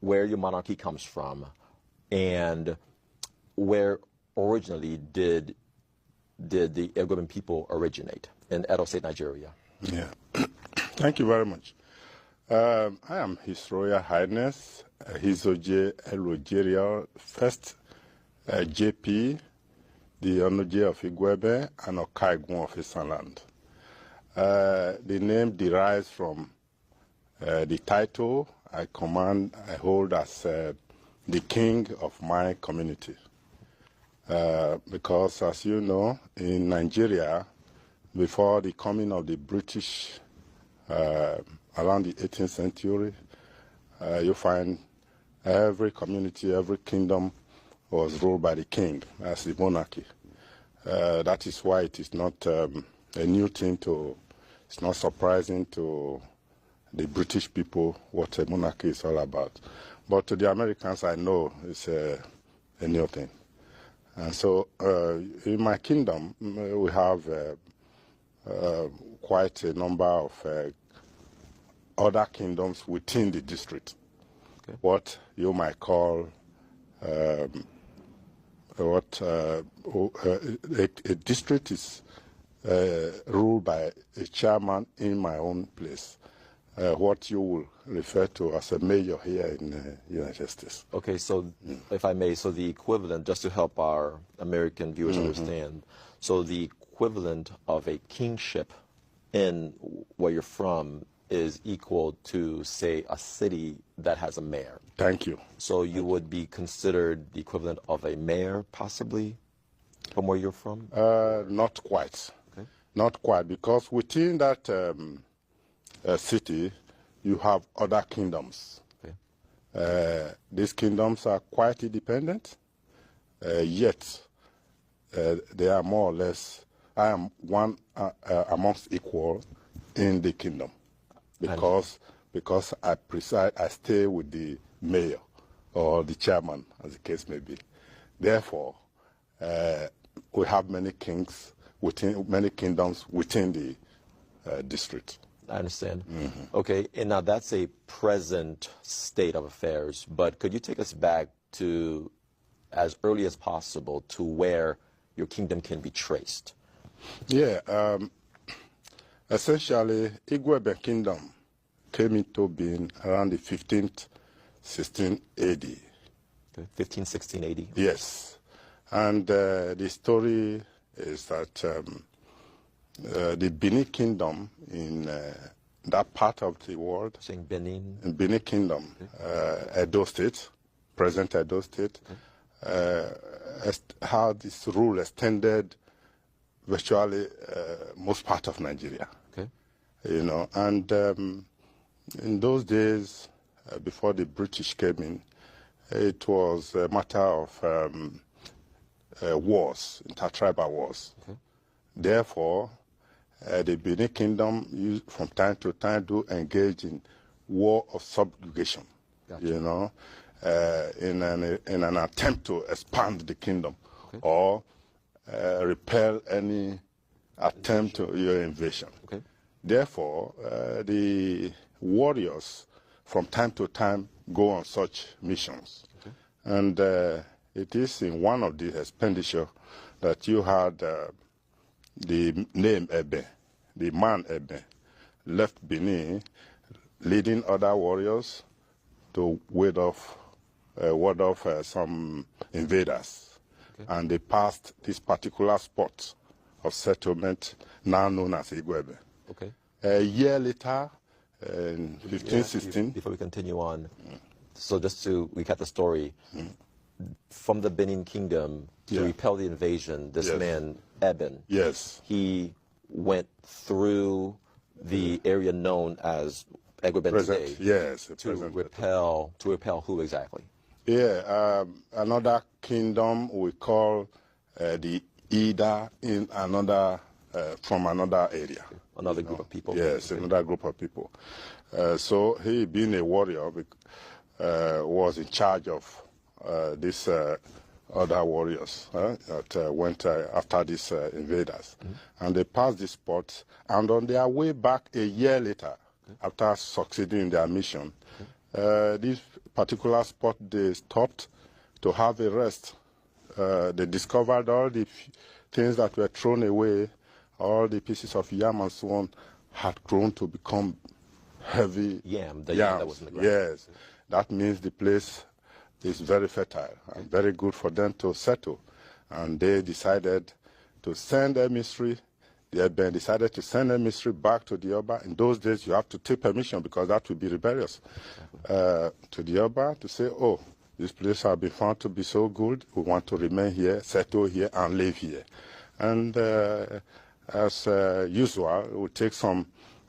where your monarchy comes from, and where originally did the igueben people originate in Edo State, Nigeria? Yeah. Thank you very much. I am His Royal Highness Onojie Elojerial First JP, the onojie of igueben and igueben of Isanland. The name derives from the title I hold as the king of my community. Because, as you know, in Nigeria, before the coming of the British around the 18th century, you find every community, every kingdom was ruled by the king as the monarchy. That is why it is not a new thing it's not surprising to the British people what a monarchy is all about. But to the Americans, I know it's a new thing. And so in my kingdom, we have quite a number of other kingdoms within the district. Okay. What you might call a district is ruled by a chairman in my own place. What you will refer to as a mayor here in the United States. Okay, so if I may, so the equivalent, just to help our American viewers understand, so the equivalent of a kingship in where you're from is equal to, say, a city that has a mayor. Thank you. So you would be considered the equivalent of a mayor, possibly, from where you're from? Not quite. Okay. Not quite, because within that city, you have other kingdoms. Okay. These kingdoms are quite independent, yet they are more or less, I am one amongst equal in the kingdom, because I stay with the mayor or the chairman, as the case may be. Therefore, we have many kingdoms within the district. I understand. Okay, and now that's a present state of affairs, but could you take us back to as early as possible to where your kingdom can be traced? Yeah, essentially, Igueben Kingdom came into being around the 15th, 16 AD. Okay, 15, 16 AD. Yes, and the story is that the Benin Kingdom in that part of the world, saying Benin? In Benin Kingdom, okay. Edo State, present Edo State, okay. How this rule extended virtually most part of Nigeria. Okay. You know, and in those days, before the British came in, it was a matter of wars, intertribal wars. Okay. Therefore, the Benin Kingdom, from time to time, do engage in war of subjugation. Gotcha. You know, in an attempt to expand the kingdom, okay. Or repel any attempt to your invasion. Okay. Therefore, the warriors, from time to time, go on such missions. Okay. And it is in one of the expenditure that you had the name Ebe, the man Ebe, left Benin, leading other warriors to ward off some invaders. Okay. And they passed this particular spot of settlement, now known as Igueben. Okay. A year later, in 1516... Before we continue on, so just to recap the story, from the Benin Kingdom to repel the invasion, this man, Eben, he went through the area known as Igueben today. Yes. To repel who exactly? Yeah, another kingdom we call the EDO in another, from another area. Another group of people? Yes, another group of people. So he, being a warrior, was in charge of these other warriors that went after these invaders. And they passed this spot, and on their way back a year later, after succeeding in their mission, this particular spot they stopped to have a rest. They discovered all the things that were thrown away, all the pieces of yam and so on had grown to become heavy yam that was in the ground. Yes, that means the place is very fertile and very good for them to settle. And they decided to send emissary. The igueben decided to send emissary back to the Oba. In those days, you have to take permission because that would be rebellious. To the Oba to say, oh, this place has been found to be so good, we want to remain here, settle here, and live here. And as usual, we take some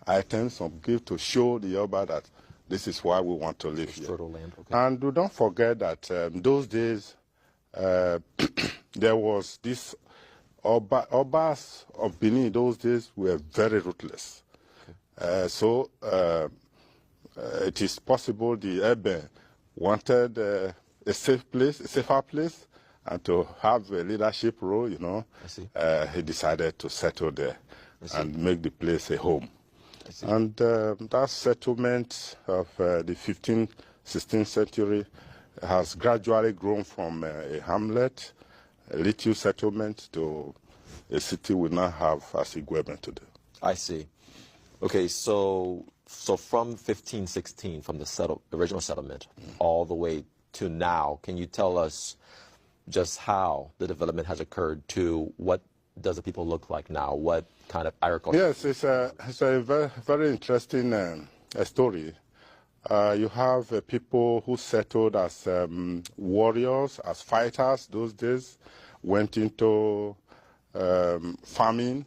items, some gifts to show the Oba that this is why we want to live here. Land. Okay. And we don't forget that in those days, there was this Obas of Benin in those days were very ruthless. Okay. So it is possible the igueben wanted a safe place, a safer place, and to have a leadership role, you know. I see. He decided to settle there and make the place a home. And that settlement of the 15th, 16th century has gradually grown from a hamlet, a little settlement, to a city we now have as igueben today. I see. Okay, so from 1516, from the original settlement, all the way to now, can you tell us just how the development has occurred to what does the people look like now? What kind of agriculture? Yes, it's a very, very interesting story. You have people who settled as warriors, as fighters those days, went into farming,